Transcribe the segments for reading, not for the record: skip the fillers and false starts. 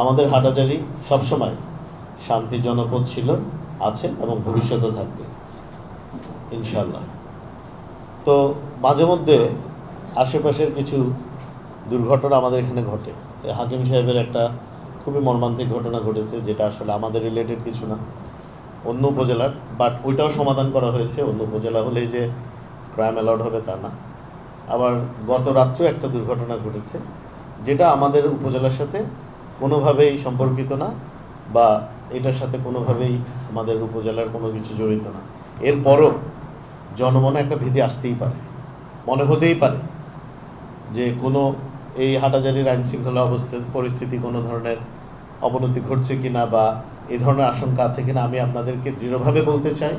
আমাদের হাটাজারি সবসময় শান্তি জনপদ ছিল, আছে এবং ভবিষ্যতে থাকবে ইনশাল্লাহ। তো মাঝে মধ্যে আশেপাশের কিছু দুর্ঘটনা আমাদের এখানে ঘটে। হাকিম সাহেবের একটা খুবই মর্মান্তিক ঘটনা ঘটেছে, যেটা আসলে আমাদের রিলেটেড কিছু না, অন্য উপজেলার, বাট ওইটাও সমাধান করা হয়েছে। অন্য উপজেলা হলেই যে ক্রাইম অ্যালাউড হবে তা না। আবার গত রাত্রেও একটা দুর্ঘটনা ঘটেছে, যেটা আমাদের উপজেলার সাথে কোনোভাবেই সম্পর্কিত না, বা এটার সাথে কোনোভাবেই আমাদের উপজেলার কোনো কিছু জড়িত না। এরপরও জনমনে একটা ভীতি আসতেই পারে, মনে হতেই পারে যে কোনো এই হাটাজারির আইনশৃঙ্খলা পরিস্থিতি কোনো ধরনের অবনতি ঘটছে কিনা বা এই ধরনের আশঙ্কা আছে কিনা। আমি আপনাদেরকে দৃঢ়ভাবে বলতে চাই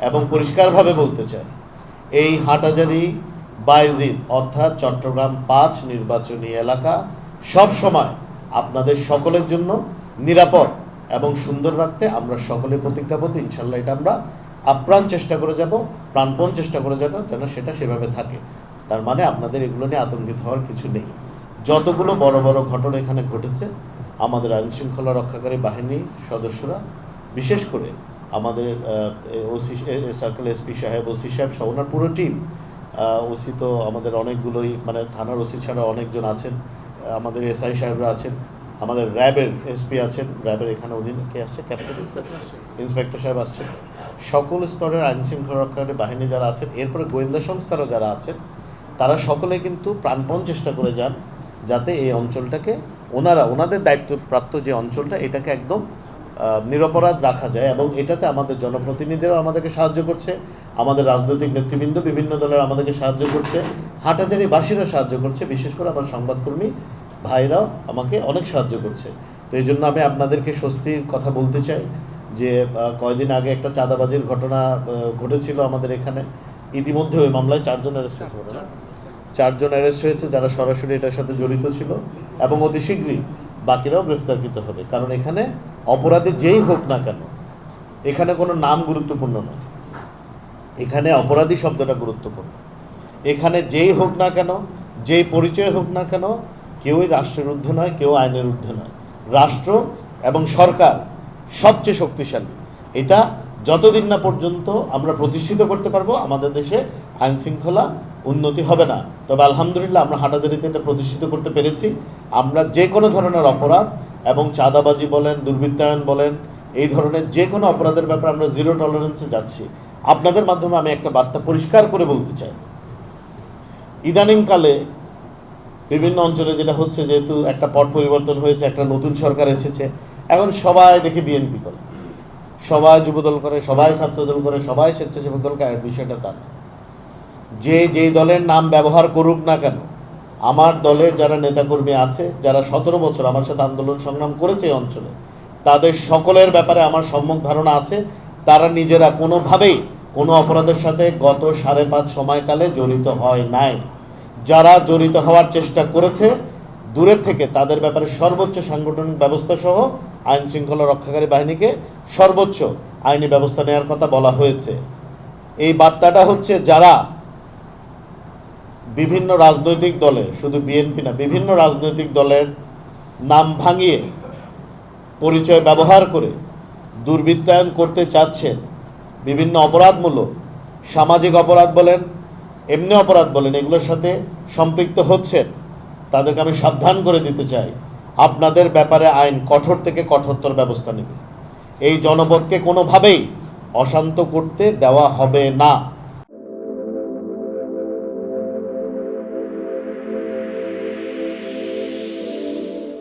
এবং পরিষ্কারভাবে বলতে চাই, এই হাটাজারি বায়েজিদ অর্থাৎ চট্টগ্রাম 5 নির্বাচনী এলাকা সব সময় আপনাদের সকলের জন্য নিরাপদ এবং সুন্দর রাখতে আমরা সকলে প্রতিজ্ঞাবদ্ধ। ইনশাল্লাহ এটা আমরা আপ্রাণ চেষ্টা করে যাব, প্রাণপণ চেষ্টা করে যাব যেন সেটা সেভাবে থাকে। তার মানে আপনাদের এগুলো নিয়ে আতঙ্কিত হওয়ার কিছু নেই। যতগুলো বড় বড় ঘটনা এখানে ঘটেছে, আমাদের আইনশৃঙ্খলা রক্ষাকারী বাহিনীর সদস্যরা, বিশেষ করে আমাদের ওসি সার্কেল এসপি সাহেব, ওসি সাহেব সহ ওনার পুরো টিম, ওসি তো আমাদের অনেকগুলোই, মানে থানার ওসি ছাড়া অনেকজন আছেন, আমাদের এসআই সাহেবরা আছেন, আমাদের র্যাবের এসপি আছেন, র্যাবের এখানে অধীনে কে আসছে, ক্যাপ্টেন ইন্সপেক্টর সাহেব আসছেন, সকল স্তরের আইনশৃঙ্খলা রক্ষাকারী বাহিনী যারা আছেন, এরপরে গোয়েন্দা সংস্থারও যারা আছেন, তারা সকলে কিন্তু প্রাণপণ চেষ্টা করে যান যাতে এই অঞ্চলটাকে ওনাদের দায়িত্বপ্রাপ্ত যে অঞ্চলটা, এটাকে একদম নিরপরাধ রাখা যায়। এবং এটাতে আমাদের জনপ্রতিনিধিরাও আমাদেরকে সাহায্য করছে, আমাদের রাজনৈতিক নেতৃবৃন্দ বিভিন্ন দলের আমাদেরকে সাহায্য করছে, হাটাজারিবাসীরা সাহায্য করছে, বিশেষ করে আমার সংবাদকর্মী ভাইরাও আমাকে অনেক সাহায্য করছে। তো এই জন্য আমি আপনাদেরকে স্বস্তির কথা বলতে চাই যে কয়েকদিন আগে একটা চাঁদাবাজির ঘটনা ঘটেছিল আমাদের এখানে। ইতিমধ্যে ওই মামলায় 4 জন অ্যারেস্ট হয়েছে, 4 জন অ্যারেস্ট হয়েছে যারা সরাসরি এটার সাথে জড়িত ছিল, এবং অতি শীঘ্রই বাকিরাও গ্রেফতারকৃত হবে। কারণ এখানে অপরাধী যেই হোক না কেন, এখানে কোনো নাম গুরুত্বপূর্ণ নয়, এখানে অপরাধী শব্দটা গুরুত্বপূর্ণ। এখানে যেই হোক না কেন, যেই পরিচয় হোক না কেন, কেউই রাষ্ট্রের ঊর্ধ্বে নয়, কেউ আইনের ঊর্ধ্বে নয়। রাষ্ট্র এবং সরকার সবচেয়ে শক্তিশালী। এটা যতদিন না পর্যন্ত আমরা প্রতিষ্ঠিত করতে পারবো, আমাদের দেশে আইন শৃঙ্খলা উন্নতি হবে না। তবে আলহামদুলিল্লাহ আমরা হাটাজারিতে এটা প্রতিষ্ঠিত করতে পেরেছি। আমরা যে কোনো ধরনের অপরাধ, এবং চাঁদাবাজি বলেন, দুর্বৃত্তায়ন বলেন, এই ধরনের যে কোনো অপরাধের ব্যাপারে আমরা জিরো টলারেন্সে যাচ্ছি। আপনাদের মাধ্যমে আমি একটা বার্তা পরিষ্কার করে বলতে চাই, ইদানিংকালে বিভিন্ন অঞ্চলে যেটা হচ্ছে, যেহেতু একটা পট পরিবর্তন হয়েছে, একটা নতুন সরকার এসেছে, এখন সবাই দেখে বিএনপি করে, সবাই যুবদল করে, সবাই ছাত্রদল করে, সবাই স্বেচ্ছাসেবক দল করে। বিষয়টা তা না। যেই দলের নাম ব্যবহার করুক না কেন, আমার দলের যারা নেতাকর্মী আছে, যারা 17 বছর আমার সাথে আন্দোলন সংগ্রাম করেছে এই অঞ্চলে, তাদের সকলের ব্যাপারে আমার সম্যক ধারণা আছে। তারা নিজেরা কোনোভাবেই কোনো অপরাধের সাথে গত 5.5 সময়কালে জড়িত হয় নাই। যারা জড়িত হওয়ার চেষ্টা করেছে, দূরের থেকে তাদের ব্যাপারে সর্বোচ্চ সাংগঠনিক ব্যবস্থা সহ আইন শৃঙ্খলা রক্ষাকারী বাহিনীকে সর্বোচ্চ আইনি ব্যবস্থা নেওয়ার কথা বলা হয়েছে। এই বার্তাটা হচ্ছে, যারা বিভিন্ন রাজনৈতিক দলের, শুধু বিএনপি না, বিভিন্ন রাজনৈতিক দলের নাম ভাঙিয়ে পরিচয় ব্যবহার করে দুর্বৃত্তায়ন করতে চাচ্ছেন, বিভিন্ন অপরাধমূলক সামাজিক অপরাধ বলেন, এমনি অপরাধ বলেন, এগুলোর সাথে সম্পৃক্ত হচ্ছেন, তাদেরকে আমি সাবধান করে দিতে চাই, আপনাদের ব্যাপারে আইন কঠোর থেকে কঠোরতর ব্যবস্থা নেবে। এই জনপদকে কোনোভাবেই অশান্ত করতে দেওয়া হবে না।